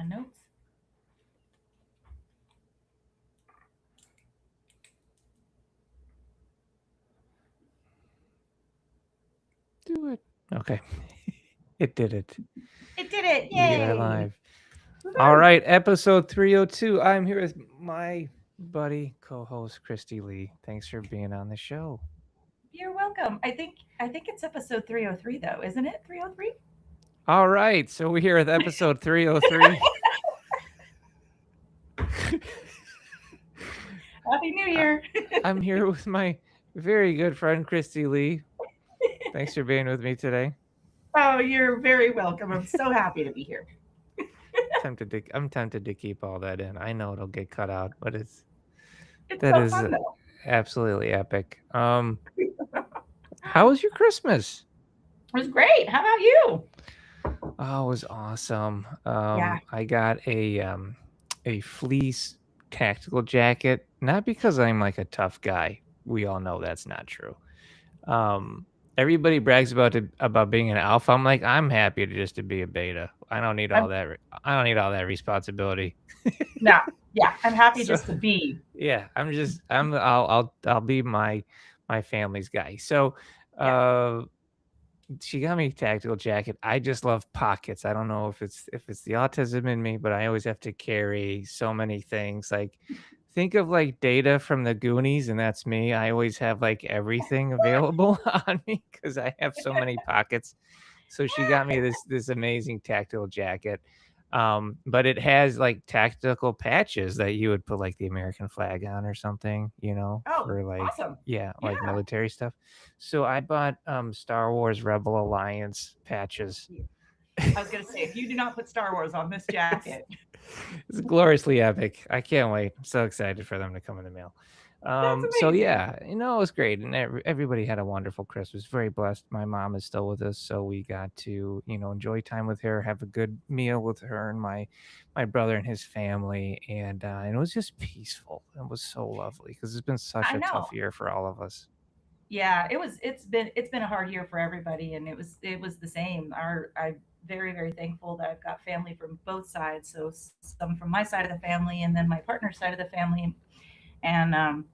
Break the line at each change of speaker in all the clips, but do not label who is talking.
my notes.
Do it. Okay. It did it.
It did it!
We are
Yay!
live. All
Woohoo!
right, episode 302. I'm here with my buddy, co-host Christy Lee. Thanks for being on the show.
You're welcome. I think it's episode 303 though, isn't it? 303?
All right, so we're here with episode 303.
Happy New
I-
Year.
I'm here with my very good friend Christy Lee. Thanks for being with me today.
Oh, you're very welcome. I'm so happy to be here.
I'm tempted to keep all that in. I know it'll get cut out, but
It's
that
so
is
fun though.
absolutely epic. How was your Christmas?
It was great. How about you?
Oh, it was awesome.
Yeah.
I got a fleece tactical jacket, not because I'm like a tough guy. We all know that's not true. Um, Everybody brags about being an alpha. I'm like, I'm happy to be a beta. I don't need all
I'm
that. I don't need all that responsibility.
no. Yeah, I'm happy
So
just to be.
yeah, I'll be my family's guy. So
Yeah.
uh she got me a tactical jacket. I just love pockets. I don't know if it's the autism in me, but I always have to carry so many things. Like think of like Data from the Goonies, and that's me. I always have like everything available on me because I have so many pockets. So she got me this amazing tactical jacket. But it has like tactical patches that you would put like the American flag on or something,
Oh,
for like
awesome.
yeah, like
Yeah.
military stuff. So I bought Star Wars Rebel Alliance patches.
I was gonna say, if you do not put Star Wars on this jacket,
It's gloriously epic. I can't wait. I'm so excited for them to come in the mail.
that's
So
amazing.
yeah, it was great, and everybody had a wonderful Christmas. Very blessed. My mom is still with us, so we got to enjoy time with her, have a good meal with her and my brother and his family, and it was just peaceful. It was so lovely because it's been such
I
a tough
know.
year for all of us.
Yeah, it's been a hard year for everybody, and it was the same. I'm very very thankful that I've got family from both sides. So some from my side of the family, and then my partner's side of the family, and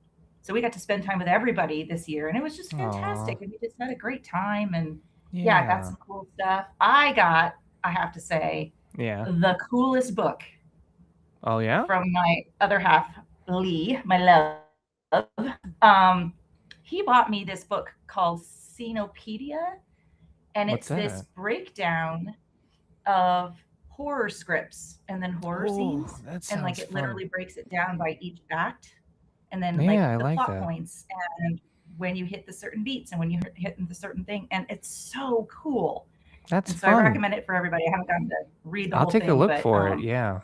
so we got to spend time with everybody this year, and it was just
Aw,
fantastic. And we just had a great time, and yeah, I got
yeah.
some cool stuff. I have to say,
Yeah.
the coolest book
Oh yeah.
from my other half, Lee, my love. He bought me this book called Xenopedia, and it's
What's
this
that?
breakdown of horror scripts and then horror
Oh,
scenes,
that
and like
sounds
it
fun.
literally breaks it down by each act, and then like
Yeah, I
the
like
plot
that.
points and when you hit the certain beats and when you hit the certain thing, and it's so cool.
That's
And so I
fun.
recommend it for everybody. I haven't gotten to read the
I'll
whole
take a
thing,
look
but
for it. Yeah.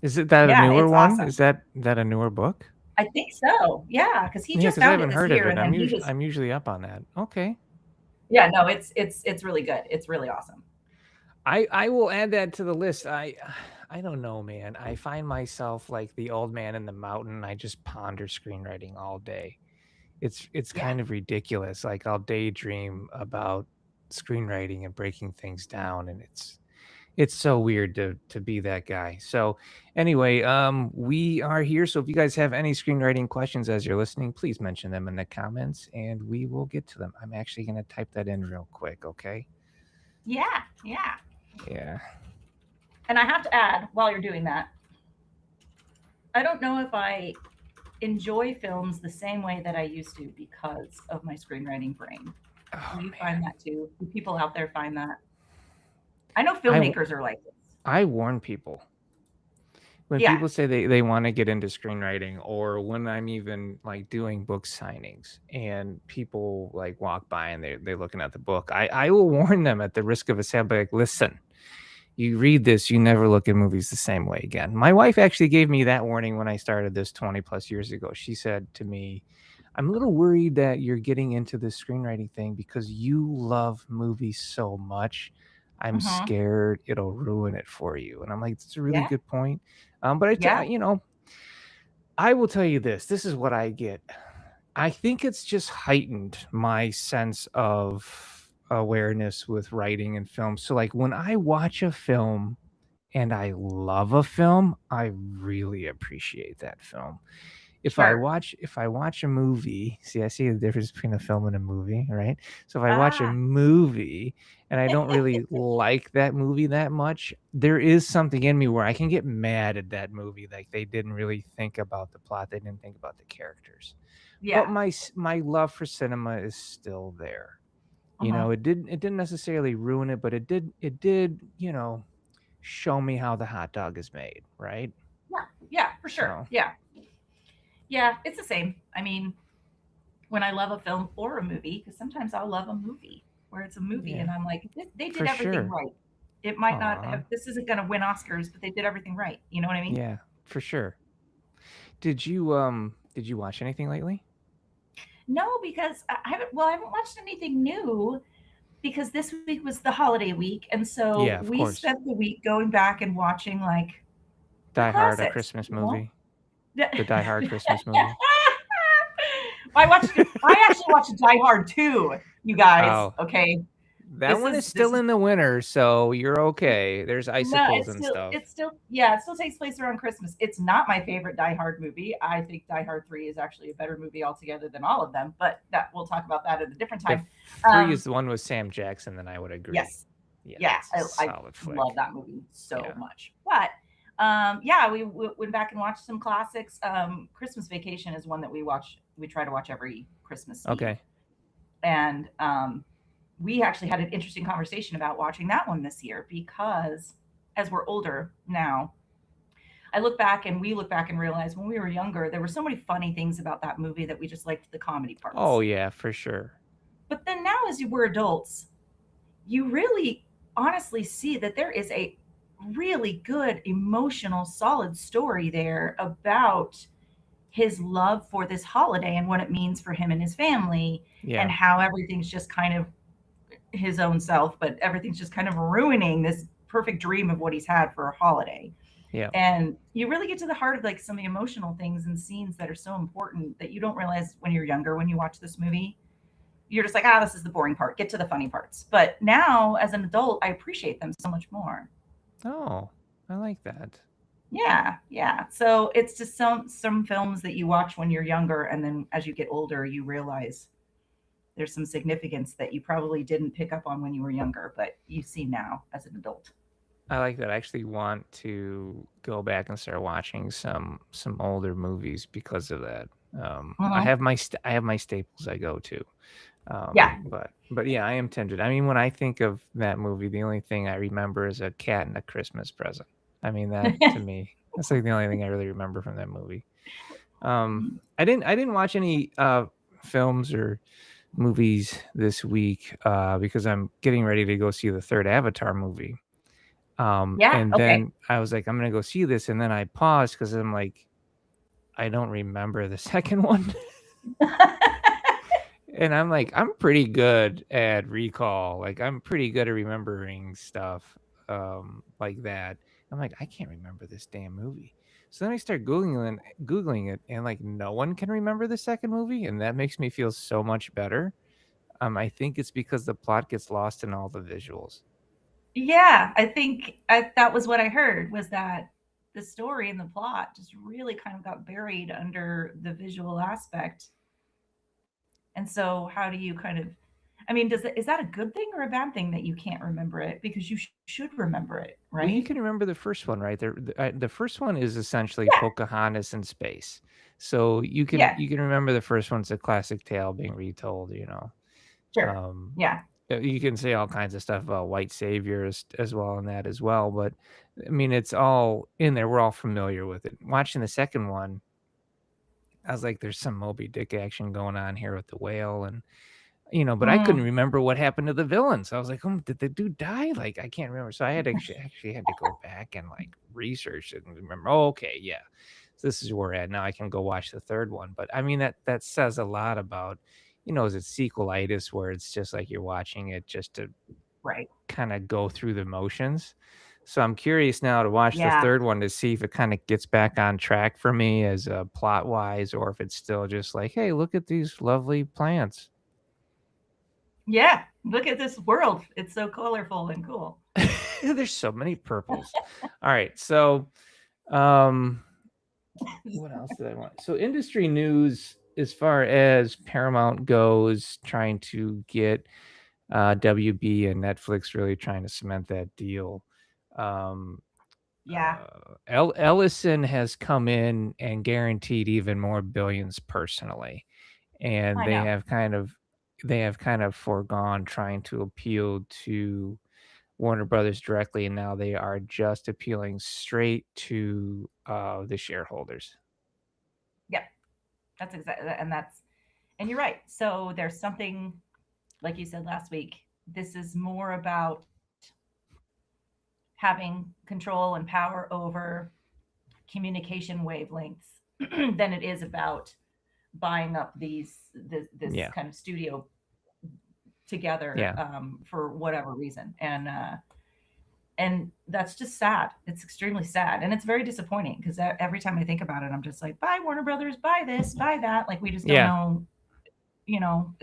Is it that a
yeah,
newer
it's
one?
awesome.
Is that a newer book?
I think so. Yeah, because he
Yeah,
just
because I
found it
haven't
this
heard of
year,
it.
and then
I'm
he
usually
was
I'm usually up on that. Okay.
yeah, no, it's really good. It's really awesome.
I will add that to the list. I don't know, man. I find myself like the old man in the mountain. I just ponder screenwriting all day. It's
Yeah,
kind of ridiculous. Like I'll daydream about screenwriting and breaking things down, and it's so weird to be that guy. So anyway, we are here. So if you guys have any screenwriting questions as you're listening, please mention them in the comments and we will get to them. I'm actually going to type that in real quick. Okay.
yeah, yeah.
Yeah.
And I have to add, while you're doing that, I don't know if I enjoy films the same way that I used to because of my screenwriting brain.
Oh
Do you
man.
find that too? Do people out there find that? I know
I w-
filmmakers are like this.
I warn people when
Yeah,
people say they want to get into screenwriting, or when I'm even like doing book signings and people like walk by and they're looking at the book, I will warn them at the risk of a sound, like, listen, you read this, you never look at movies the same way again. My wife actually gave me that warning when I started this 20 plus years ago. She said to me, I'm a little worried that you're getting into this screenwriting thing because you love movies so much. I'm
hmm,
scared it'll ruin it for you. And I'm like, that's a really
yeah,
good point. But
yeah.
I will tell you this. This is what I get. I think it's just heightened my sense of awareness with writing and film. So like when I watch a film and I love a film, I really appreciate that film.
Sure.
If I watch a movie, see, I see the difference between a film and a movie, right? So if I watch a
Ah.
movie and I don't really like that movie that much, there is something in me where I can get mad at that movie, like they didn't really think about the plot, they didn't think about the characters. But
Yeah.
my love for cinema is still there. You
Uh-huh.
know, it didn't necessarily ruin it, but it did, show me how the hot dog is made, right?
Yeah. Yeah, for sure.
So,
Yeah. Yeah, it's the same. I mean, when I love a film or a movie, because sometimes I'll love a movie where it's a movie
yeah,
and I'm like, they
for
did everything
sure.
right. It might not
Aw,
have, this isn't going to win Oscars, but they did everything right. You know what I mean?
yeah, for sure. Did you watch anything lately?
No, because I haven't watched anything new because this week was the holiday week. And so
Yeah, of
we
course.
spent the week going back and watching like the
Die Hard, a
classics,
Christmas
you know?
movie. The Die Hard Christmas movie.
I actually watched Die Hard 2, you guys.
Oh,
Okay.
that one is
This
still
is
in the winter, so you're okay. There's
no,
icicles and stuff.
yeah, it still takes place around Christmas. It's not my favorite Die Hard movie. I think Die Hard 3 is actually a better movie altogether than all of them, but that we'll talk about that at a different
The
time.
3 is
Um,
the one with Sam Jackson, then I would agree.
yes.
Yeah,
Yeah,
that's a
I
solid
love
flick.
that movie so
Yeah.
much. But yeah, we went back and watched some classics. Christmas Vacation is one that we try to watch every Christmas Eve.
Okay.
And we actually had an interesting conversation about watching that one this year because as we're older now, I look back and we look back and realize when we were younger, there were so many funny things about that movie that we just liked the comedy
Oh,
parts.
yeah, for sure.
But then now, as you were adults, you really honestly see that there is a really good, emotional, solid story there about his love for this holiday and what it means for him and his family, and
Yeah.
how everything's just kind of his own self, but everything's just kind of ruining this perfect dream of what he's had for a holiday.
Yeah.
And you really get to the heart of like some of the emotional things and scenes that are so important that you don't realize when you're younger when you watch this movie. You're just like, ah, this is the boring part. Get to the funny parts. But now, as an adult, I appreciate them so much more.
Oh, I like that.
Yeah, yeah. So it's just some films that you watch when you're younger, and then as you get older, you realize there's some significance that you probably didn't pick up on when you were younger, but you see now as an adult.
I like that. I actually want to go back and start watching some older movies because of that.
Uh-huh.
I have my staples I go to.
Yeah.
But yeah, I am tempted. I mean, when I think of that movie, the only thing I remember is a cat and a Christmas present. I mean, that to me, that's like the only thing I really remember from that movie. I didn't watch any films or movies this week because I'm getting ready to go see the third Avatar movie.
Yeah.
And
Okay.
then I was like, I'm gonna go see this, and then I paused because I'm like, I don't remember the second one. And I'm like, I'm pretty good at recall. Like I'm pretty good at remembering stuff like that. I'm like, I can't remember this damn movie. So then I start googling it, and like no one can remember the second movie, and that makes me feel so much better. I think it's because the plot gets lost in all the visuals.
Yeah, that was what I heard was that the story and the plot just really kind of got buried under the visual aspect. And so how do you kind of I mean, is that a good thing or a bad thing that you can't remember it because you should remember it,
Well, you
right?
can remember the first one, right? The first one is essentially
Yeah.
Pocahontas in space. So
Yeah.
you can remember the first one's a classic tale being retold,
Sure.
Um,
Yeah.
you can say all kinds of stuff about white saviors as well in that as well, but I mean, it's all in there. We're all familiar with it. Watching the second one, I was like, there's some Moby Dick action going on here with the whale and but I couldn't
Mm.
remember what happened to the villain. So I was like, "Oh, did the dude die?" Like, I can't remember. So I had to actually had to go back and like research it and remember. Oh, okay, yeah. So this is where we're at now. I can go watch the third one. But I mean that says a lot about, is it sequelitis where it's just like you're watching it just to
Right.
kind of go through the motions. So I'm curious now to watch the
Yeah.
third one to see if it kind of gets back on track for me as plot wise, or if it's still just like, hey, look at these lovely plants.
Yeah. Look at this world. It's so colorful and cool.
There's so many purples. All right, so um, what else did I want? So industry news, as far as Paramount goes, trying to get WB and Netflix really trying to cement that deal. Um,
Yeah,
Ellison has come in and guaranteed even more billions personally, and
I know.
they have kind of foregone trying to appeal to Warner Brothers directly, and now they are just appealing straight to the shareholders.
Yep, that's exactly, and you're right. So there's something, like you said last week, this is more about having control and power over communication wavelengths than it is about buying up this
Yeah,
kind of studio together,
yeah,
for whatever reason. And that's just sad. It's extremely sad, and it's very disappointing because every time I think about it, I'm just like, buy Warner Brothers, buy this, buy that. Like we just don't
yeah.
know.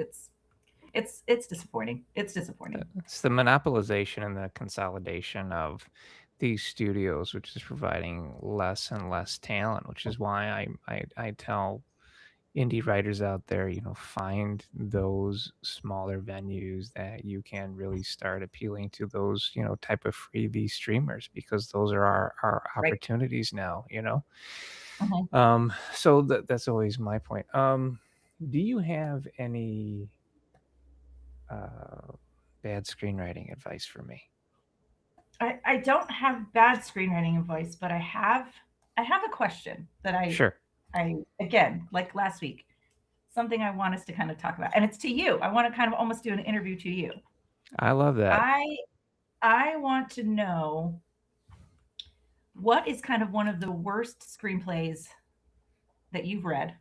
It's disappointing. It's disappointing.
It's the monopolization and the consolidation of these studios, which is providing less and less talent, which is why I tell indie writers out there, find those smaller venues that you can really start appealing to those, type of freebie streamers, because those are our
Right.
opportunities now.
Mhm.
So that's always my point. Do you have any uh, bad screenwriting advice for me?
I don't have bad screenwriting advice, but I have a question that
Sure.
I again, like last week, something I want us to kind of talk about, and it's to you. I want to kind of almost do an interview to you.
I love that.
I I want to know what is kind of one of the worst screenplays that you've read,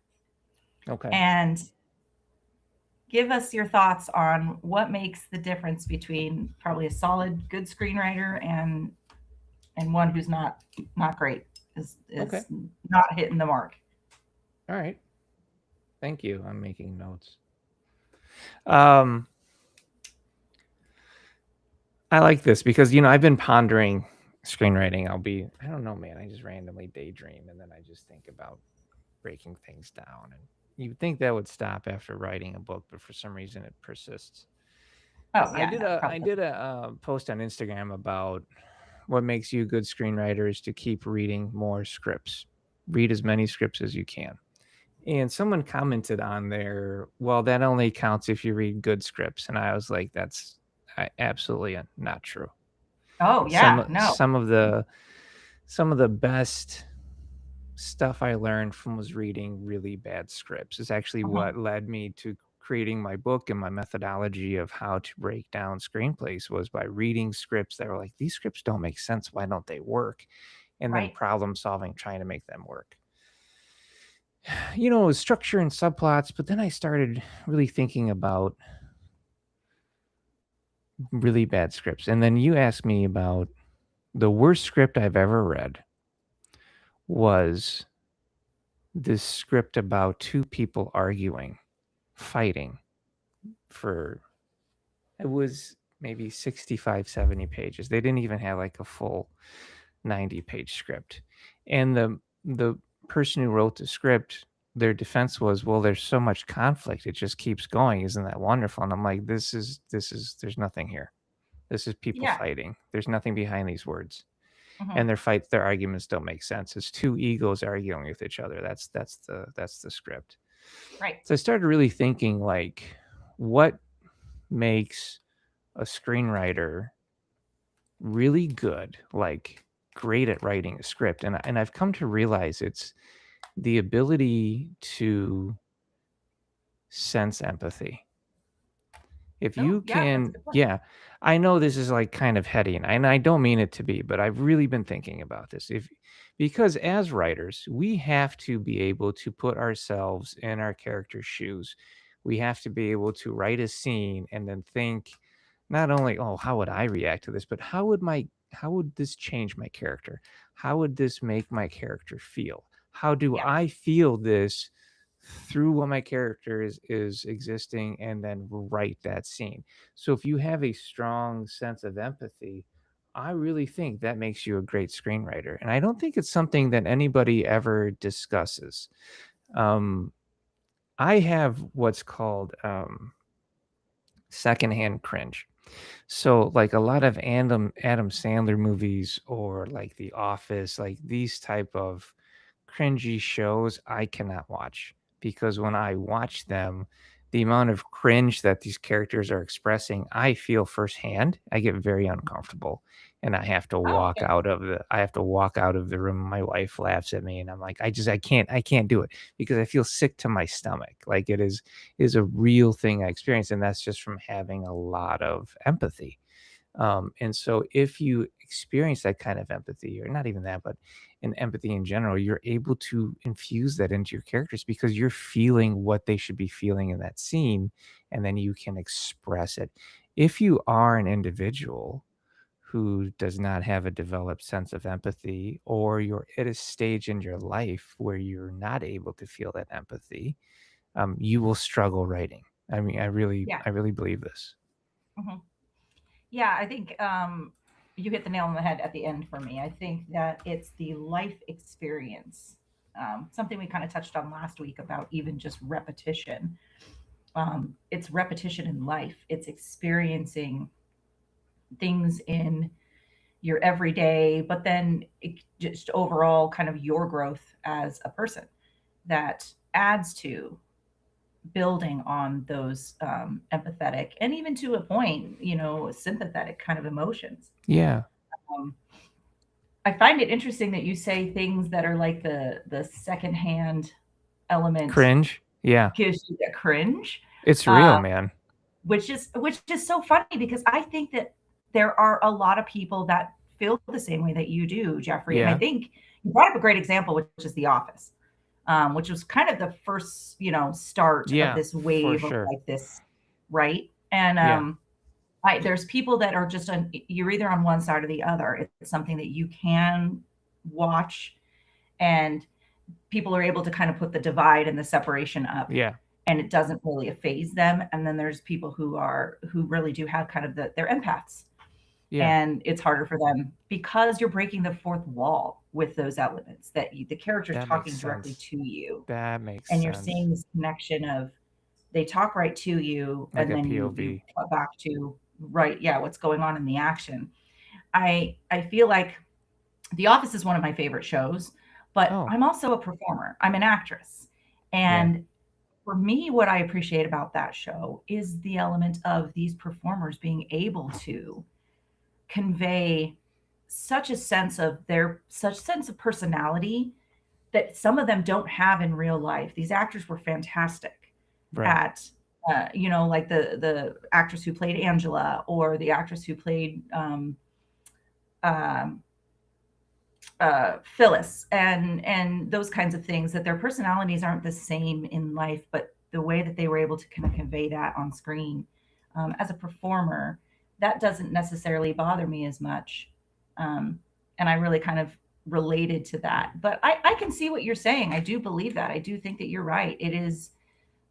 Okay.
and give us your thoughts on what makes the difference between probably a solid good screenwriter and one who's not great,
Okay.
is not hitting the mark.
All right. Thank you. I'm making notes. Um, I like this because I've been pondering screenwriting. I don't know, man. I just randomly daydream and then I just think about breaking things down. And you'd think that would stop after writing a book, but for some reason it persists.
Oh
I
yeah,
did
no,
a I
probably.
did a post on Instagram about what makes you a good screenwriter is to keep reading more scripts. Read as many scripts as you can. And someone commented on there, well, that only counts if you read good scripts. And I was like, that's absolutely not true.
Oh
Some
yeah, no.
some of the some of the best stuff I learned from was reading really bad scripts. Is actually
Mhm.
what led me to creating my book, and my methodology of how to break down screenplays was by reading scripts that were like, these scripts don't make sense. Why don't they work? And then
Right.
problem solving, trying to make them work. It was structure and subplots, but then I started really thinking about really bad scripts. And then you asked me about the worst script I've ever read was this script about two people arguing, fighting for it was maybe 65, 70 pages. They didn't even have like a full 90-page script. And the person who wrote the script, their defense was, well, there's so much conflict, it just keeps going. Isn't that wonderful? And I'm like, this is there's nothing here. This is people
Yeah.
fighting. There's nothing behind these words. And
Mhm.
their arguments don't make sense. It's two egos arguing with each other. That's the script.
Right.
So I started really thinking like, what makes a screenwriter really good, like great at writing a script? And I've come to realize it's the ability to sense empathy. If
Oh
you
yeah, that's a
can,
good point.
yeah, I know this is like kind of heady, and I don't mean it to be, but I've really been thinking about this. If Because as writers, we have to be able to put ourselves in our character's shoes. We have to be able to write a scene and then think not only, oh, how would I react to this, but how would this change my character? How would this make my character feel? How do
Yeah.
I feel this through what my character is existing, and then write that scene? So if you have a strong sense of empathy, I really think that makes you a great screenwriter, and I don't think it's something that anybody ever discusses. Um, I have what's called, secondhand cringe. So, like, a lot of Adam Sandler movies or, like, The Office, like, these type of cringy shows, I cannot watch because when I watch them, the amount of cringe that these characters are expressing, I feel firsthand. I get very uncomfortable, and
Oh, okay.
I have to walk out of the room. My wife laughs at me, and I'm like, I can't do it because I feel sick to my stomach. Like, is a real thing I experience, and that's just from having a lot of empathy. And so if you experience that kind of empathy, or not even that, but an empathy in general, you're able to infuse that into your characters because you're feeling what they should be feeling in that scene, and then you can express it. If you are an individual who does not have a developed sense of empathy, or you're at a stage in your life where you're not able to feel that empathy, you will struggle writing. I mean,
Yeah.
I really believe this.
Mhm. Yeah, I think you hit the nail on the head at the end for me. I think that it's the life experience, something we kind of touched on last week about even just repetition. It's repetition in life, it's experiencing things in your everyday, but then just overall kind of your growth as a person that adds to building on those empathetic and even to a point, sympathetic kind of emotions.
Yeah.
Um, I find it interesting that you say things that are like the secondhand element
Cringe? Yeah.
gives you the cringe,
It's
uh,
real, man.
which is so funny because I think that there are a lot of people that feel the same way that you do, Jeffrey. And I
Yeah.
think you brought up a great example, which is The Office, which was kind of the first, start of
Yeah,
this
for
wave of
sure.
like this, right? And
Yeah.
there's people that are just on, you're either on one side or the other. It's something that you can watch, and people are able to kind of put the divide and the separation up,
Yeah.
and it doesn't really phase them. And then there's people who really do have kind of they're empaths,
Yeah.
and it's harder for them because you're breaking the fourth wall with those elements that the character's
That makes
talking directly
sense.
to you,
That makes
and you're
sense.
seeing this connection of they talk right to you,
Like
and
a
then you
POV.
cut back to right, yeah, what's going on in the action. I feel like The Office is one of my favorite shows, but
Oh,
I'm also a performer. I'm an actress.
yeah.
And for me, what I appreciate about that show is the element of these performers being able to convey such sense of personality that some of them don't have in real life. These actors were fantastic
Right.
at, like the actress who played Angela, or the actress who played um, Phyllis, and those kinds of things. That their personalities aren't the same in life, but the way that they were able to kind of convey that on screen, as a performer, that doesn't necessarily bother me as much. Um, and I really kind of related to that. But I can see what you're saying. I do believe that. I do think that you're right. It is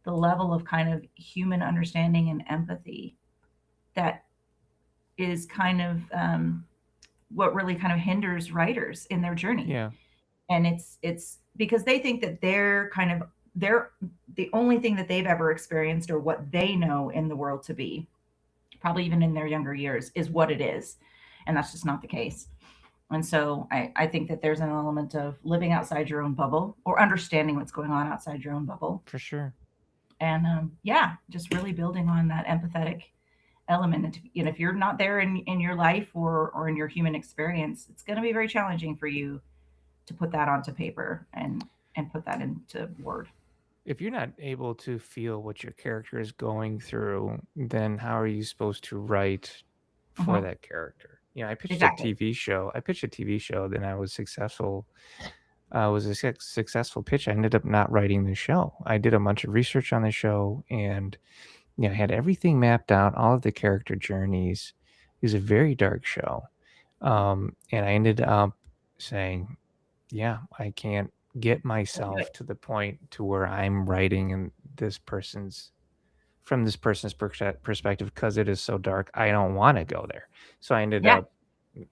the level of kind of human understanding and empathy that is kind of what really kind of hinders writers in their journey.
Yeah.
And it's because they think that they're the only thing that they've ever experienced, or what they know in the world to be, probably even in their younger years, is what it is, and that's just not the case. And so I think that there's an element of living outside your own bubble, or understanding what's going on outside your own bubble,
For sure.
and yeah, just really building on that empathetic element. And if you're not there in your life, or in your human experience, it's going to be very challenging for you to put that onto paper and put that into word.
If you're not able to feel what your character is going through, then how are you supposed to write for
Hmm.
that character? You know,
Exactly.
I pitched a TV show, then I was successful. Was a successful pitch. I ended up not writing the show. I did a bunch of research on the show, and had everything mapped out, all of the character journeys. It was a very dark show. And I ended up saying, yeah, I can't get
Don't do
myself
it.
to the point to where I'm writing in this person's from this person's perspective because it is so dark. I don't want to go there. So I ended
Yeah.
up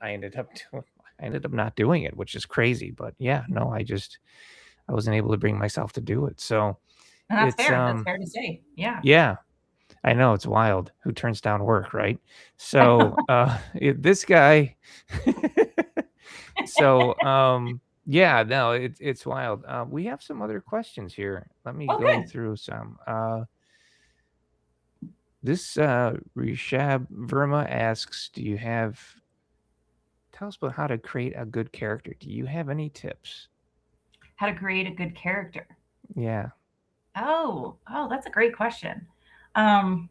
I ended up not doing it, which is crazy. But yeah, no, I wasn't able to bring myself to do it. So
And that's
it's
fair. That's fair to say. Yeah.
yeah, I know it's wild. Who turns down work, right? So this guy so yeah, no, it's wild. We have some other questions here. Let me
Oh,
go
good.
through some. This Rishab Verma asks, do you have tell us about how to create a good character? Do you have any tips?
How to create a good character.
Yeah.
Oh, that's a great question. Um,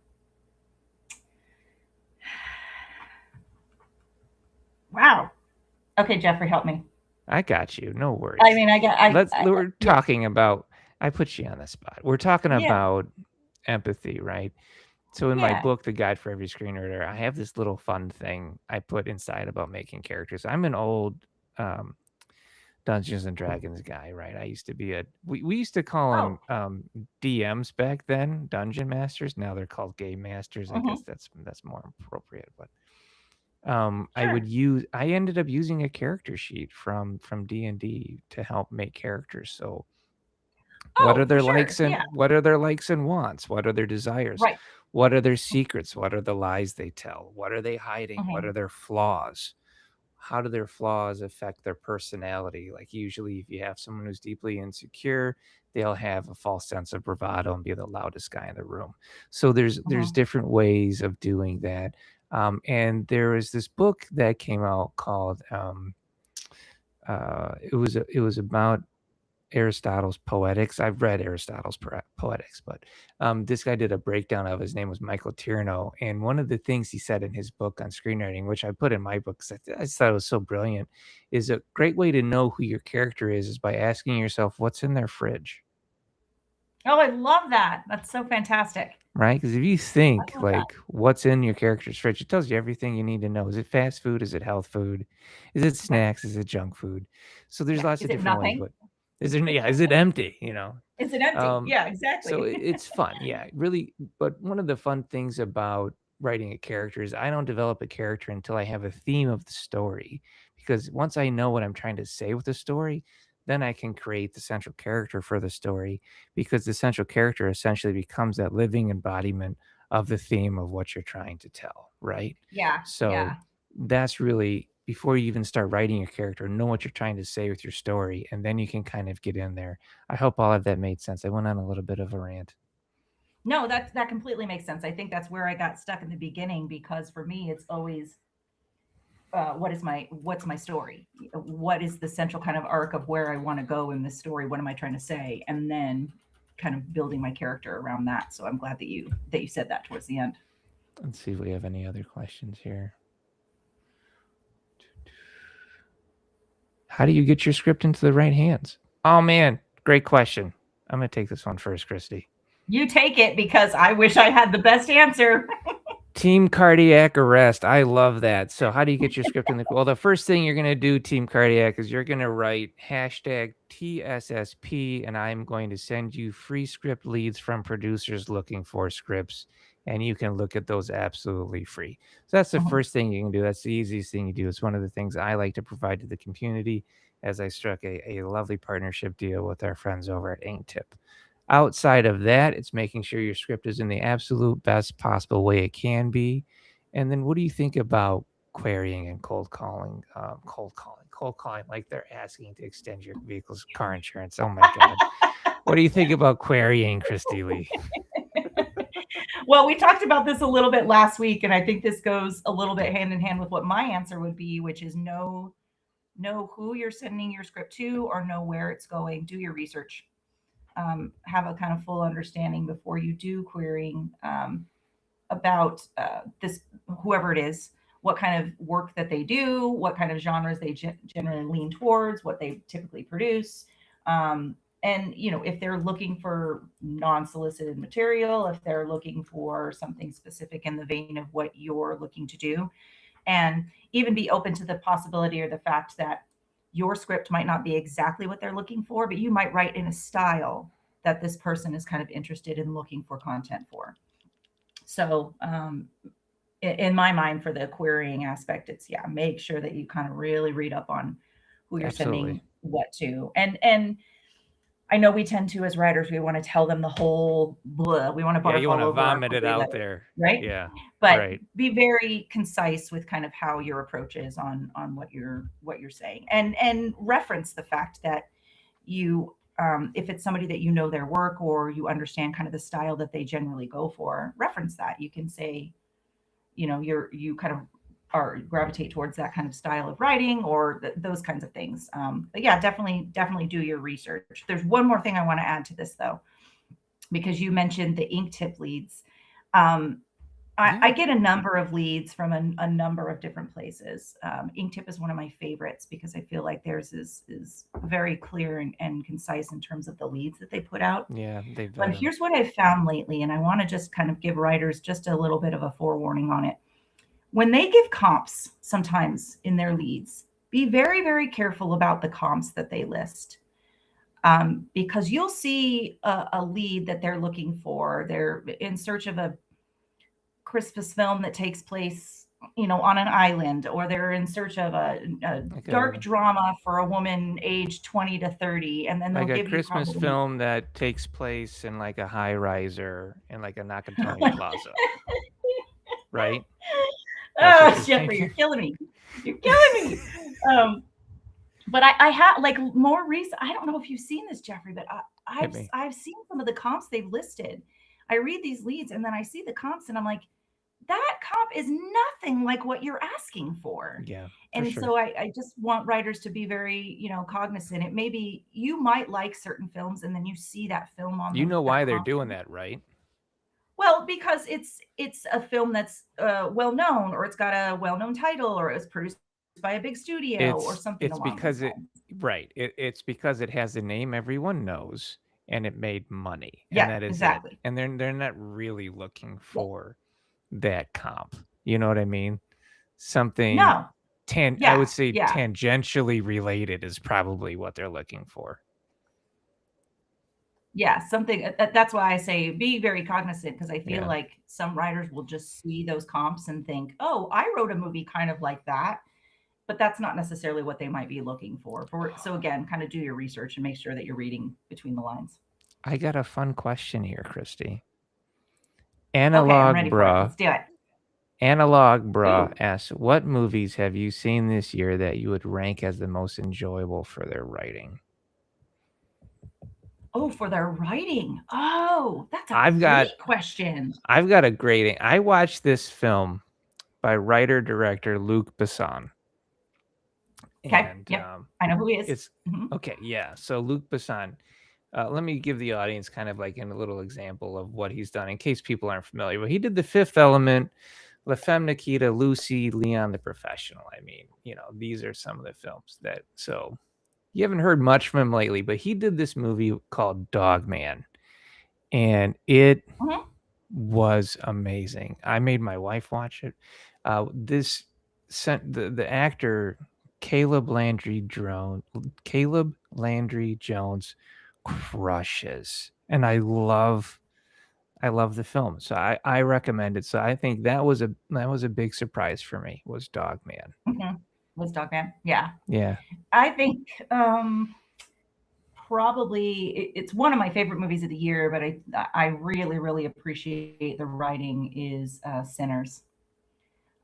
wow. Okay, Jeffrey, help me.
I got you. No
I
worries.
mean,
We're
yeah,
talking about I put you on the spot. We're talking
yeah,
about empathy, right? So in my
yeah.
book, The Guide for Every Screenwriter, I have this little fun thing I put inside about making characters. I'm an old um, Dungeons and Dragons guy, right? I used to be we used to call
Oh,
them DMs back then, dungeon masters. Now they're called game masters. I guess
hmm,
that's more appropriate. But
sure.
I ended up using a character sheet from D&D to help make characters. So
Oh, sure. Yeah.
what are their likes and wants? What are their desires?
Right.
What are their secrets? What are the lies they tell? What are they hiding? What
Hmm.
are their flaws? How do their flaws affect their personality? Like usually if you have someone who's deeply insecure, they'll have a false sense of bravado and be the loudest guy in the room. So there's
Hmm.
different ways of doing that. And there is this book that came out called it was about Aristotle's Poetics. I've read Aristotle's Poetics, but this guy did a breakdown of. His name was Michael Tierno, and one of the things he said in his book on screenwriting, which I put in my book, 'cause I just thought it was so brilliant, is a great way to know who your character is by asking yourself what's in their fridge,
Oh, I love that. That's so fantastic.
right? Because if you
I
think
love that.
like what's in your character's fridge, it tells you everything you need to know. Is it fast food? Is it health food? Is it
Right.
snacks? Is it junk food? So there's
Yeah.
lots
Is
of
it
different ways,
nothing?
but is it empty? You know,
Is it empty?
Um,
Yeah,
so
exactly.
it's fun, yeah, really. But one of the fun things about writing a character is I don't develop a character until I have a theme of the story, because once I know what I'm trying to say with the story, then I can create the central character for the story, because the central character essentially becomes that living embodiment of the theme of what you're trying to tell, right?
Yeah.
So
Yeah.
that's really before you even start writing your character, know what you're trying to say with your story, and then you can kind of get in there. I hope all of that made sense. I went on a little bit of a rant.
No, that completely makes sense. I think that's where I got stuck in the beginning because for me, it's always what's my story? What is the central kind of arc of where I want to go in this story? What am I trying to say? And then kind of building my character around that. So I'm glad that you said that towards the end.
Let's see if we have any other questions here. How do you get your script into the right hands? Oh man, great question. I'm going to take this one first, Christy.
You take it because I wish I had the best answer.
Team cardiac arrest. I love that. So how do you get your script in the well, the first thing you're going to do, team cardiac, is you're going to write hashtag TSSP, and I'm going to send you free script leads from producers looking for scripts, and you can look at those absolutely free. So that's the
Mhm.
first thing you can do. That's the easiest thing you do. It's one of the things I like to provide to the community, as I struck a lovely partnership deal with our friends over at AimTip. Outside of that, it's making sure your script is in the absolute best possible way it can be. And then what do you think about querying and cold calling like they're asking to extend your vehicle's car insurance? Oh my God. What do you think about querying, Christy Lee?
Well, we talked about this a little bit last week, and I think this goes a little bit hand in hand with what my answer would be, which is know who you're sending your script to or know where it's going. Do your research. Have a kind of full understanding before you do querying about this whoever it is, what kind of work that they do, what kind of genres they generally lean towards, what they typically produce. And if they're looking for non-solicited material, if they're looking for something specific in the vein of what you're looking to do, and even be open to the possibility or the fact that your script might not be exactly what they're looking for, but you might write in a style that this person is kind of interested in looking for content for. So in my mind, for the querying aspect, it's, yeah, make sure that you kind of really read up on who you're
Absolutely.
sending what to. And I know we tend to, as writers, we want to tell them the whole blah, we want to
Yeah, you
barf
want
all
to
over our
vomit it
query
out
letter,
there.
right?
Yeah.
But
Right.
be very concise with kind of how your approach is on what you're saying, and reference the fact that you, if it's somebody that you know their work, or you understand kind of the style that they generally go for, reference that. You can say, you kind of are gravitate towards that kind of style of writing, or those kinds of things. But yeah, definitely do your research. There's one more thing I want to add to this, though, because you mentioned the ink tip leads. um,
Yeah.
I get a number of leads from a number of different places. Inktip is one of my favorites because I feel like theirs is very clear and concise in terms of the leads that they put out.
Yeah, they
But
vet them.
here's what I've found lately, and I want to just kind of give writers just a little bit of a forewarning on it. When they give comps sometimes in their leads, be very, very careful about the comps that they list. Because you'll see a lead that they're looking for. They're in search of a Christmas film that takes place, on an island, or they're in search of a
Like
dark
a
drama for a woman aged 20 to 30, and then they'll
like a
give you
Christmas
probably.
film that takes place in like a high riser in like a Nakatomi Plaza, right? That's what
Oh,
you're
Jeffrey, you're
thinking?
killing me. You're killing me. Um, but I have, like, more recent. I don't know if you've seen this, Jeffrey, but
Hit me.
I've seen some of the comps they've listed. I read these leads, and then I see the comps, and I'm like, that comp is nothing like what you're asking for.
Yeah, for
And
sure.
so I just want writers to be very, cognizant. It maybe you might like certain films, and then you see that film on
You know
the
why they're
comp.
doing that, right?
Well, because it's a film that's well known, or it's got a well known title, or it was produced by a big studio, or something
It's
along those
because it
lines.
right. It's because it has a name everyone knows and it made money, and
Yeah,
that is it.
exactly.
And they're not really looking
Yeah.
for that comp. You know what I mean? Something
No.
I
Yeah.
would say
Yeah.
tangentially related is probably what they're looking for.
Yeah, something that's why I say be very cognizant, because I feel
Yeah.
like some writers will just see those comps and think, "Oh, I wrote a movie kind of like that," but that's not necessarily what they might be looking for. So again, kind of do your research and make sure that you're reading between the lines.
I got a fun question here, Christy.
Okay, I'm
Analog
ready for it.
Bruh.
Let's do it.
Analog Bruh
Ooh.
asks, what movies have you seen this year that you would rank as the most enjoyable for their writing?
Oh, for their writing. Oh, that's a
I've got
great question.
a great. I watched this film by writer director Luc Besson,
Okay.
and
Yep. I know who he is.
it's
Mhm.
okay. Yeah, so Luc Besson. Let me give the audience kind of like a little example of what he's done in case people aren't familiar. But he did The Fifth Element, La Femme Nikita, Lucy, Leon the Professional. I mean, these are some of the films that. So you haven't heard much from him lately, but he did this movie called Dog Man, and it
Mhm.
was amazing. I made my wife watch it. This sent the actor Caleb Landry Jones crushes, and I love the film, so I recommend it. So I think that was a big surprise for me, was Dog Man.
Mhm. Was Dogman. Yeah.
Yeah.
I think probably it's one of my favorite movies of the year, but I really really appreciate the writing is Sinners.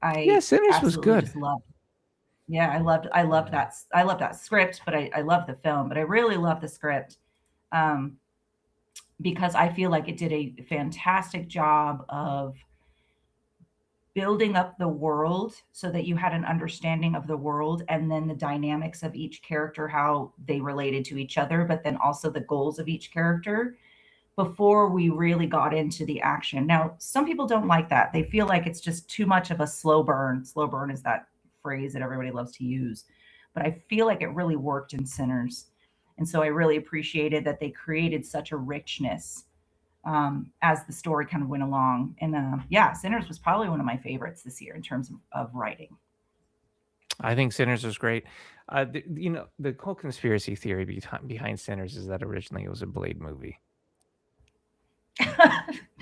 Yeah,
I
Sinners was
absolutely
good.
just loved. Yeah, I loved
Yeah.
that. I love that script, but I love the film, but I really love the script. Um, because I feel like it did a fantastic job of building up the world so that you had an understanding of the world, and then the dynamics of each character, how they related to each other, but then also the goals of each character before we really got into the action. Now, some people don't like that. They feel like it's just too much of a slow burn. Slow burn is that phrase that everybody loves to use. But I feel like it really worked in Sinners. And so I really appreciated that they created such a richness as the story kind of went along. And yeah, Sinners was probably one of my favorites this year in terms of writing.
I think Sinners was great. The whole conspiracy theory behind Sinners is that originally it was a Blade movie.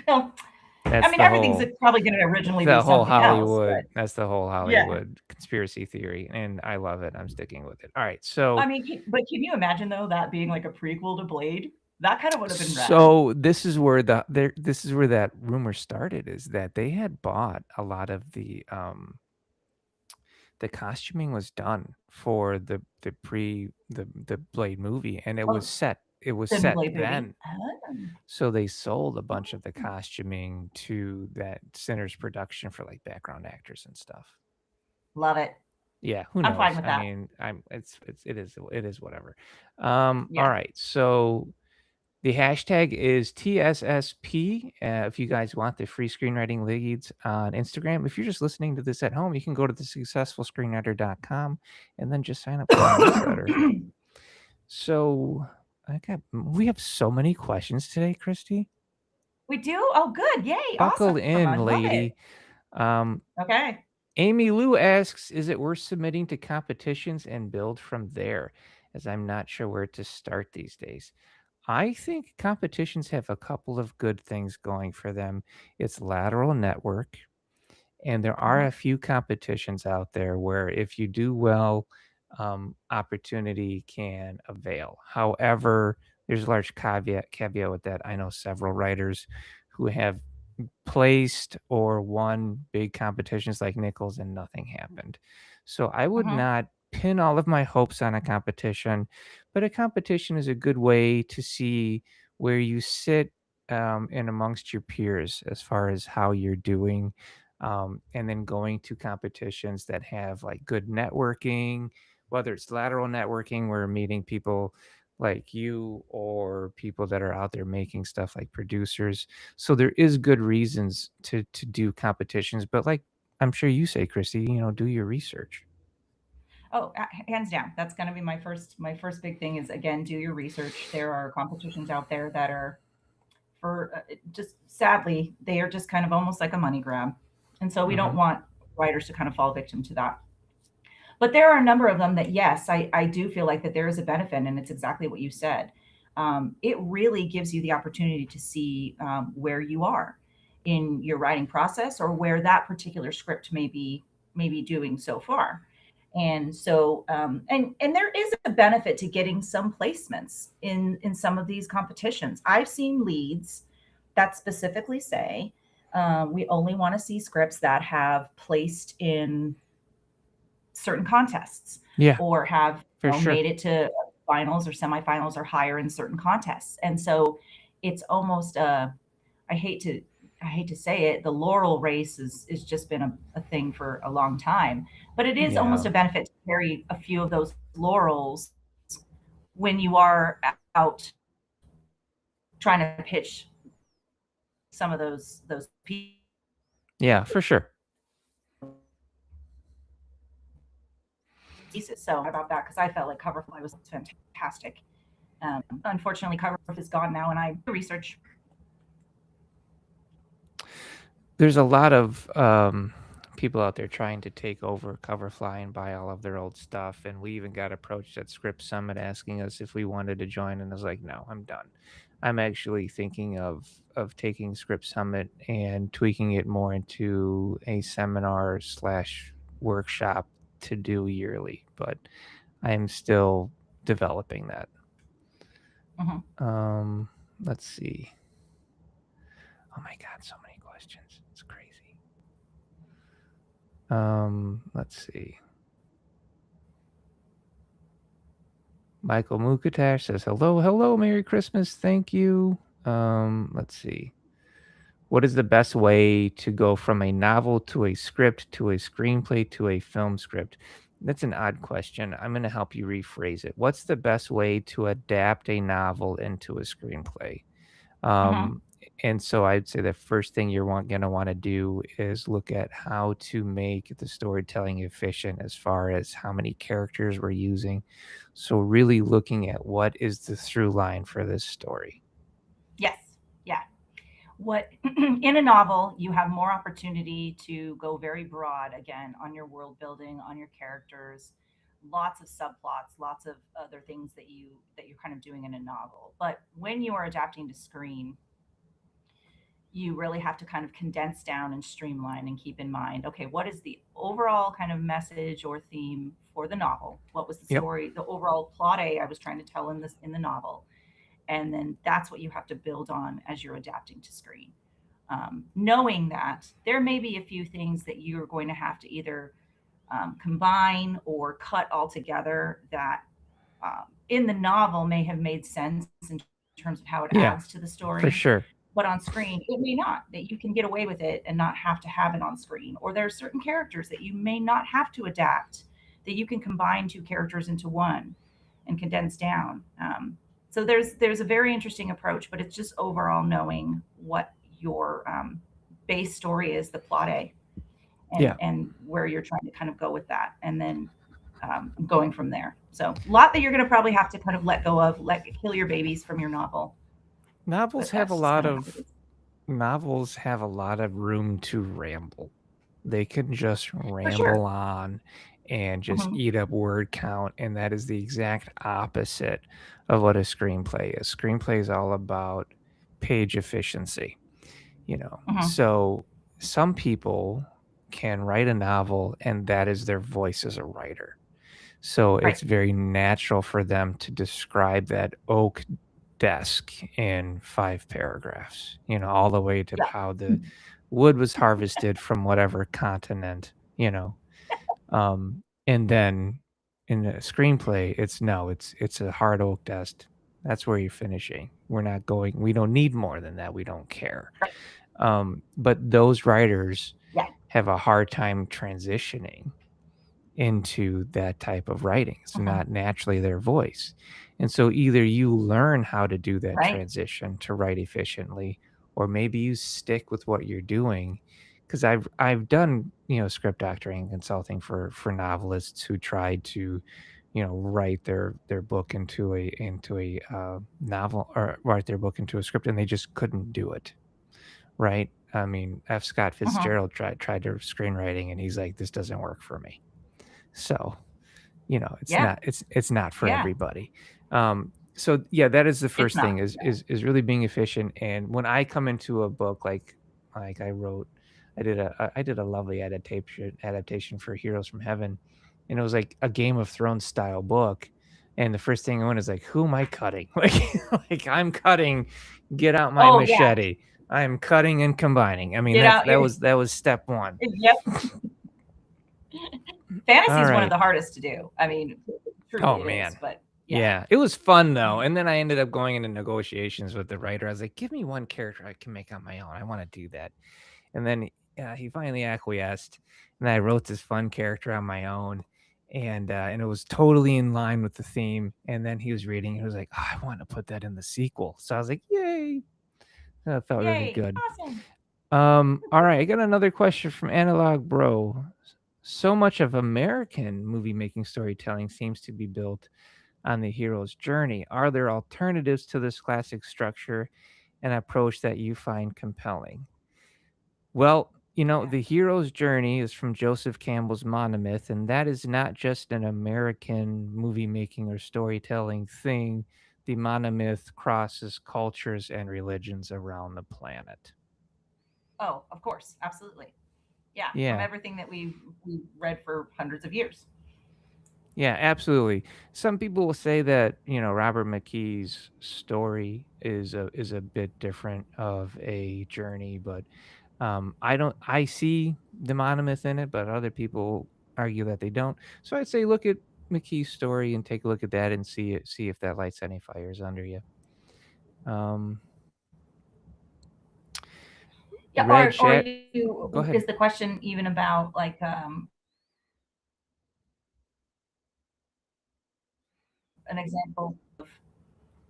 Well, I
That's
mean,
the
everything's
whole
probably going to originally be
the whole
something else,
Hollywood
but
that's the whole
yeah.
Hollywood conspiracy theory, and I love it. I'm sticking with it. All right,
I
so
mean, but can you imagine though that being like a prequel to Blade? That kind of would have been rad.
so this is where this is where that rumor started, is that they had bought a lot of the costuming was done for the Blade movie, and
Oh,
it was
the new
set
Blade movie?
then.
Oh.
So they sold a bunch of the
Oh,
costuming to that Sinners production for, like, background actors and stuff.
love it.
Yeah, who
I'm fine
knows?
with
I
that.
mean, it is whatever. All
Yeah.
right, so the hashtag is TSSP. If you guys want the free screenwriting leads on Instagram, if you're just listening to this at home, you can go to thesuccessfulscreenwriter.com and then just sign up for the newsletter. So we have so many questions today, Christy.
We do? Oh, good. Yay.
Buckle
Awesome.
in,
I love it.
lady. Um,
Okay.
Amy Lou asks, is it worth submitting to competitions and build from there? As I'm not sure where to start these days. I think competitions have a couple of good things going for them. It's lateral network, and there are
Mhm.
a few competitions out there where if you do well, opportunity can avail. However, there's a large caveat with that. I know several writers who have placed or won big competitions like Nichols and nothing happened. So I would
Mhm.
not pin all of my hopes on a competition, but a competition is a good way to see where you sit in amongst your peers as far as how you're doing. And then going to competitions that have like good networking, whether it's lateral networking, where meeting people like you or people that are out there making stuff like producers. So there is good reasons to do competitions, but like I'm sure you say, Christy, do your research.
Oh, hands down. That's going to be my first big thing is again, do your research. There are competitions out there that are for just sadly, they are just kind of almost like a money grab. And so we don't
Hmm.
want writers to kind of fall victim to that. But there are a number of them that, yes, I do feel like that there is a benefit, and it's exactly what you said. It really gives you the opportunity to see where you are in your writing process or where that particular script may be doing so far. And so, and there is a benefit to getting some placements in some of these competitions. I've seen leads that specifically say we only want to see scripts that have placed in certain contests
Yeah,
or have
for sure.
made it to finals or semifinals or higher in certain contests. And so it's almost I hate to I hate to say it, the laurel race is just been a thing for a long time. But it is almost
Yeah.
a benefit to carry a few of those laurels when you are out trying to pitch some of those
Yeah, for sure.
pieces. So about that because I felt like Coverfly was fantastic. Unfortunately, Coverfly is gone now, and I research.
There's a lot of people out there trying to take over Coverfly and buy all of their old stuff, and we even got approached at Script Summit asking us if we wanted to join, and I was like, no, I'm done. I'm actually thinking of taking Script Summit and tweaking it more into a seminar slash workshop to do yearly, but I'm still developing that.
Mhm.
Um, let's see. Oh my God, so many questions. It's crazy. Let's see. Michael Mukatash says, hello, hello, Merry Christmas, thank you. Let's see. What is the best way to go from a novel to a script to a screenplay to a film script? That's an odd question. I'm going to help you rephrase it. What's the best way to adapt a novel into a screenplay?
Mhm.
Um, and so I'd say the first thing you're going to want to do is look at how to make the storytelling efficient as far as how many characters we're using. So really looking at what is the through line for this story.
Yes. Yeah. What in a novel, you have more opportunity to go very broad again on your world building, on your characters, lots of subplots, lots of other things that you're kind of doing in a novel. But when you are adapting to screen, you really have to kind of condense down and streamline and keep in mind, okay, what is the overall kind of message or theme for the novel? What was the
Yep.
story, the overall plot I was trying to tell in the novel? And then that's what you have to build on as you're adapting to screen. Knowing that there may be a few things that you're going to have to either combine or cut altogether that in the novel may have made sense in terms of how it
Yeah,
adds to the
for
story,
sure.
but on screen it may not, that you can get away with it and not have to have it on screen, or there are certain characters that you may not have to adapt, that you can combine two characters into one and condense down. So there's a very interesting approach, but it's just overall knowing what your base story is, the plot A,
Yeah.
and where you're trying to kind of go with that, and then going from there. So a lot that you're going to probably have to kind of let go of, let kill your babies from your novel,
Novels
but
have a
that's just
lot
kind of how it
of
is.
novels have a lot of room to ramble. They can just
For sure.
ramble on and just
Hmm.
eat up word count, and that is the exact opposite of what a screenplay is. Screenplay is all about page efficiency, you know.
Hmm.
So some people can write a novel and that is their voice as a writer. So
Right.
it's very natural for them to describe that oak desk in 5 paragraphs, all the way to
Yeah.
how the wood was harvested from whatever continent, and then in the screenplay, it's no, it's a hard oak desk. That's where you're finishing. We don't need more than that. We don't care.
Right.
But those writers
Yeah.
have a hard time transitioning into that type of writing. It's
Hmm.
not naturally their voice. And so either you learn how to do that
Right.
transition to write efficiently, or maybe you stick with what you're doing. Because I've done, script doctoring and consulting for novelists who tried to, write their book into a novel, or write their book into a script, and they just couldn't do it. Right. I mean, F. Scott
Hmm.
Fitzgerald tried their screenwriting, and he's like, this doesn't work for me. So, it's
Yeah.
not for
Yeah.
everybody. So yeah, that is the
It's
first
not.
thing is really being efficient. And when I come into a book, like I did a lovely adaptation for Heroes from Heaven, and it was like a Game of Thrones style book. And the first thing I went is like, who am I cutting? Like I'm cutting, get out my
Oh yeah.
machete. I'm cutting and combining. I mean,
Get
that's
out
that
your.
was that was step one.
Yep. Fantasy
All
is one of
right.
the hardest to do. I mean, truly
Oh
it is.
man.
But yeah.
Yeah, it was fun though,
Mhm.
and then I ended up going into negotiations with the writer. I was like, "Give me one character I can make on my own. I want to do that." And then he finally acquiesced, and I wrote this fun character on my own, and it was totally in line with the theme. And then he was reading, he was like, "Oh, I want to put that in the sequel." So I was like, "Yay!" That felt really
Yay!
good.
Awesome.
All right, I got another question from Analog Bro. So much of American movie making storytelling seems to be built on the hero's journey. Are there alternatives to this classic structure and approach that you find compelling? Well,
Yeah.
the hero's journey is from Joseph Campbell's Monomyth, and that is not just an American movie making or storytelling thing. The monomyth crosses cultures and religions around the planet.
Oh, of course, absolutely. Yeah, from
Yeah.
everything that we read for hundreds of years.
Yeah, absolutely. Some people will say that, Robert McKee's story is a bit different of a journey, but I see the monomyth in it, but other people argue that they don't. So I'd say look at McKee's story and take a look at that and see if that lights any fires under you. Um,
Yeah,
Red
or
Chat, go
you,
ahead.
is the question even about like an example of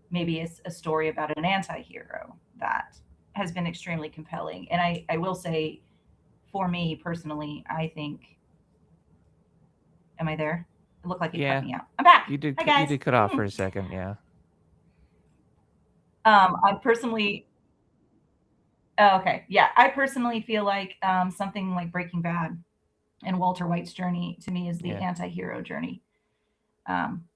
maybe a story about an anti-hero that has been extremely compelling? And I will say, for me personally, I think, am I there? It looked like it cut
Yeah,
me out. I'm back.
you did
Hi
you
guys.
did cut off for a second. Yeah.
I personally, oh, okay, yeah, I personally feel like something like Breaking Bad and Walter White's journey to me is the
Yeah.
anti-hero journey. Um,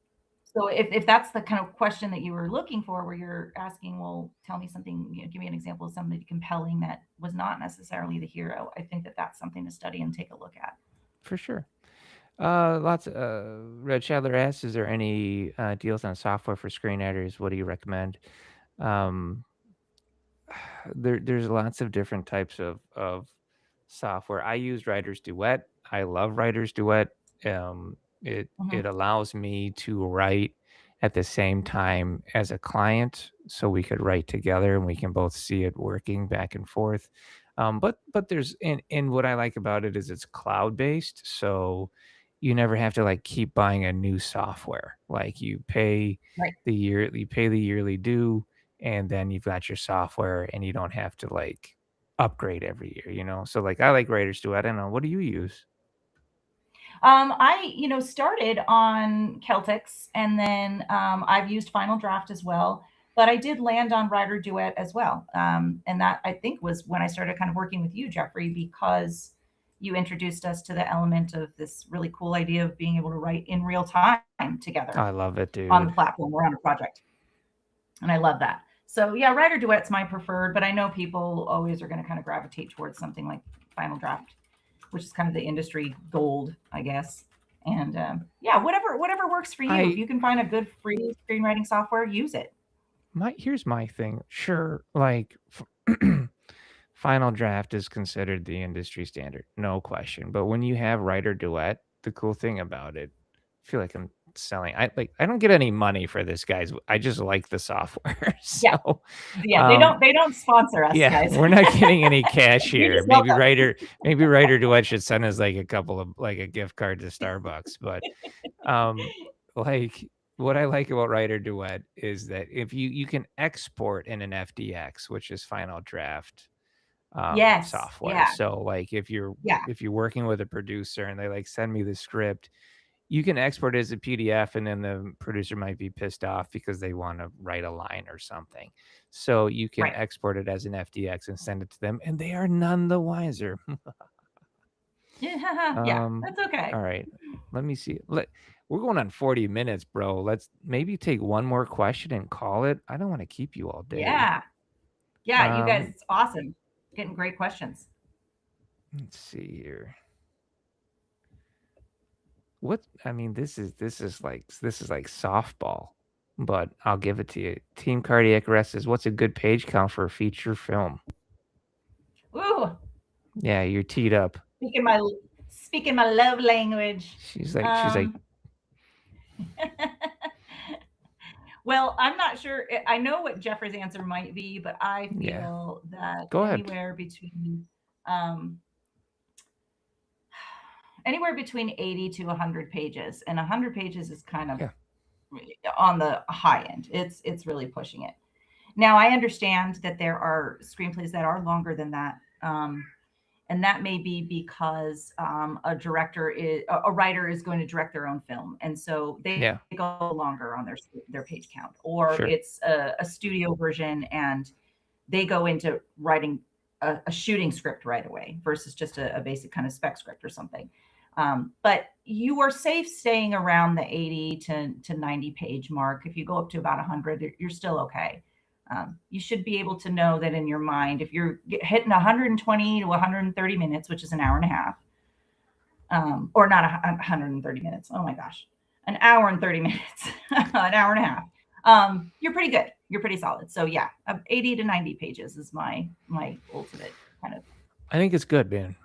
So if that's the kind of question that you were looking for, where you're asking, well, tell me something, give me an example of somebody compelling that was not necessarily the hero. I think that that's something to study and take a look at.
For sure. Lots. Red Chandler asks, "Is there any deals on software for screenwriters? What do you recommend?" Um, there's lots of different types of software. I use Writer's Duet. I love Writer's Duet. It
Mhm.
allows me to write at the same time as a client, so we could write together and we can both see it working back and forth. But there's and what I like about it is it's cloud based, so you never have to like keep buying a new software. Like
Right.
you pay the yearly due, and then you've got your software and you don't have to like upgrade every year, you know? So like I like Writers Duet. I don't know. What do you use?
I, started on Celtics, and then I've used Final Draft as well. But I did land on Writer Duet as well. And that, I think, was when I started kind of working with you, Jeffrey, because you introduced us to the element of this really cool idea of being able to write in real time together
I love it,
on the
dude.
platform or on a project. And I love that. So yeah, Writer Duet's my preferred, but I know people always are going to kind of gravitate towards something like Final Draft, which is kind of the industry gold, I guess. And yeah, whatever works for you. If
I
you can find a good free screenwriting software, use it.
my here's my thing. Sure, like Final Draft is considered the industry standard, no question. But when you have Writer Duet, the cool thing about it, I feel like I'm selling. I don't get any money for this, guys. I just like the software.
Yeah,
So,
yeah. They
um,
don't they don't sponsor us,
yeah,
guys.
we're not getting any cash
You're
here.
just welcome.
Maybe Writer Duet should send us like a couple of like a gift card to Starbucks. But um, like what I like about Writer Duet is that if you can export in an FDX, which is Final Draft
Yes.
software.
Yeah.
So like
Yeah.
if you're working with a producer and they like send me the script, you can export it as a PDF, and then the producer might be pissed off because they want to write a line or something. So you can
Right.
export it as an FDX and send it to them, and they are none the wiser.
Yeah. Yeah.
um,
That's okay.
all right, let me see. We're going on 40 minutes, bro. Let's maybe take one more question and call it. I don't want to keep you all day.
Yeah. Yeah. You guys,
Um,
it's awesome. Getting great questions.
let's see here. What I mean, this is like softball, but I'll give it to you. Team Cardiac Arrest says, "What's a good page count for a feature film?"
Ooh,
Yeah, you're teed up.
speaking my speaking my love language.
She's like,
Um, well, I'm not sure. I know what Jeffrey's answer might be, but I
yeah.
feel that
Go ahead.
um, anywhere between 80 to 100 pages, and 100 pages is kind of
Yeah,
on the high end. It's really pushing it. Now, I understand that there are screenplays that are longer than that. And that may be because a writer is going to direct their own film, and so they
yeah,
go longer on their page count, or
sure.
it's a studio version and they go into writing a shooting script right away versus just a basic kind of spec script or something. But you are safe staying around the 80 to 90 page mark. If you go up to about 100, you're still okay. You should be able to know that in your mind, if you're hitting 120 to 130 minutes, which is an hour and a half, or not 130 minutes. Oh my gosh, an hour and 30 minutes, an hour and a half. You're pretty good. You're pretty solid. So yeah, 80 to 90 pages is my ultimate kind of.
I think it's good, man.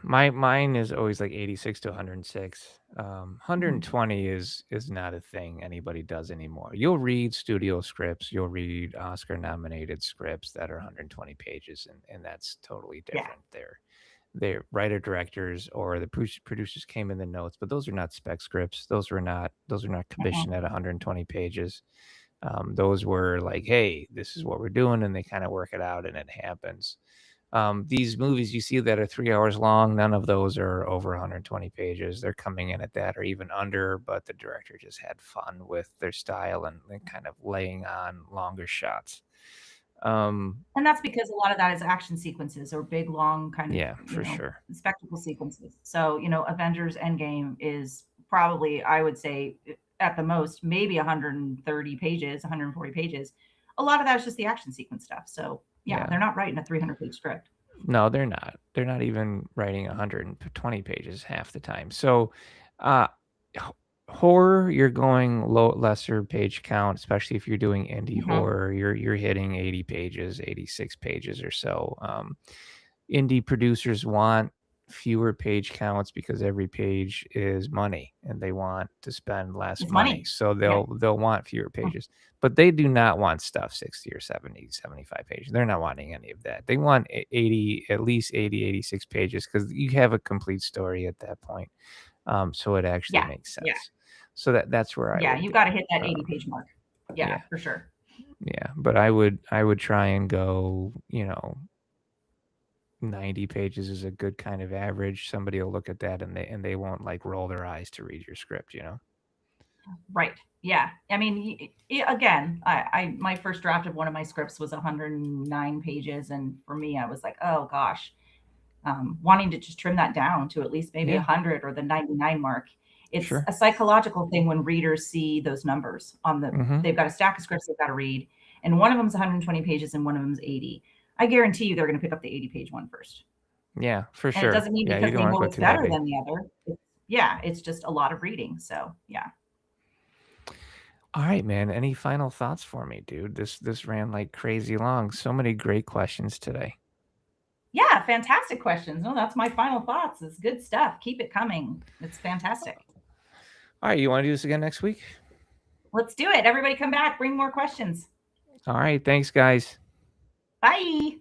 Mine is always like 86 to 106.
Mhm.
120 is not a thing anybody does anymore. You'll read studio scripts, you'll read Oscar nominated scripts that are 120 pages, and that's totally
Yeah.
different. They're writer directors or the producers came in the notes, but those are not spec scripts. Those are not
Uh-uh.
commissioned at 120 pages. Those were like, hey, this is what we're doing, and they kind of work it out, and it happens. These movies you see that are 3 hours long, none of those are over 120 pages. They're coming in at that or even under, but the director just had fun with their style and kind of laying on longer shots. Um,
And that's because a lot of that is action sequences or big, long kind of,
yeah, for sure.
spectacle sequences. So, Avengers Endgame is probably, I would say, at the most, maybe 130 pages, 140 pages. A lot of that is just the action sequence stuff. So yeah. They're not writing a 300-page script.
No, they're not. They're not even writing 120 pages half the time. So, horror, you're going lesser page count, especially if you're doing indie horror. You're hitting 80 pages, 86 pages or so. Indie producers want fewer page counts because every page is money and they want to spend less money. So they'll want fewer pages, but they do not want stuff 60 or 70, 75 pages. They're not wanting any of that. They want 80, at least 80, 86 pages because you have a complete story at that point. So it actually makes sense. So that's where
you got to hit that 80-page mark. Yeah, for sure.
Yeah, but I would try and go, 90 pages is a good kind of average. Somebody will look at that and they won't like roll their eyes to read your script,
Right. Yeah. I mean, again, my first draft of one of my scripts was 109 pages. And for me, I was like, oh gosh, wanting to just trim that down to at least maybe 100 or the 99 mark. It's a psychological thing when readers see those numbers on they've got a stack of scripts they've got to read. And one of them is 120 pages and one of them is 80. I guarantee you they're going to pick up the 80-page one first.
Yeah, for sure.
It doesn't mean because they know it's better than the other. It's just a lot of reading. So, yeah.
All right, man. Any final thoughts for me, dude? This ran like crazy long. So many great questions today.
Yeah, fantastic questions. No, that's my final thoughts. It's good stuff. Keep it coming. It's fantastic.
All right, you want to do this again next week?
Let's do it. Everybody come back. Bring more questions.
All right. Thanks, guys.
Bye.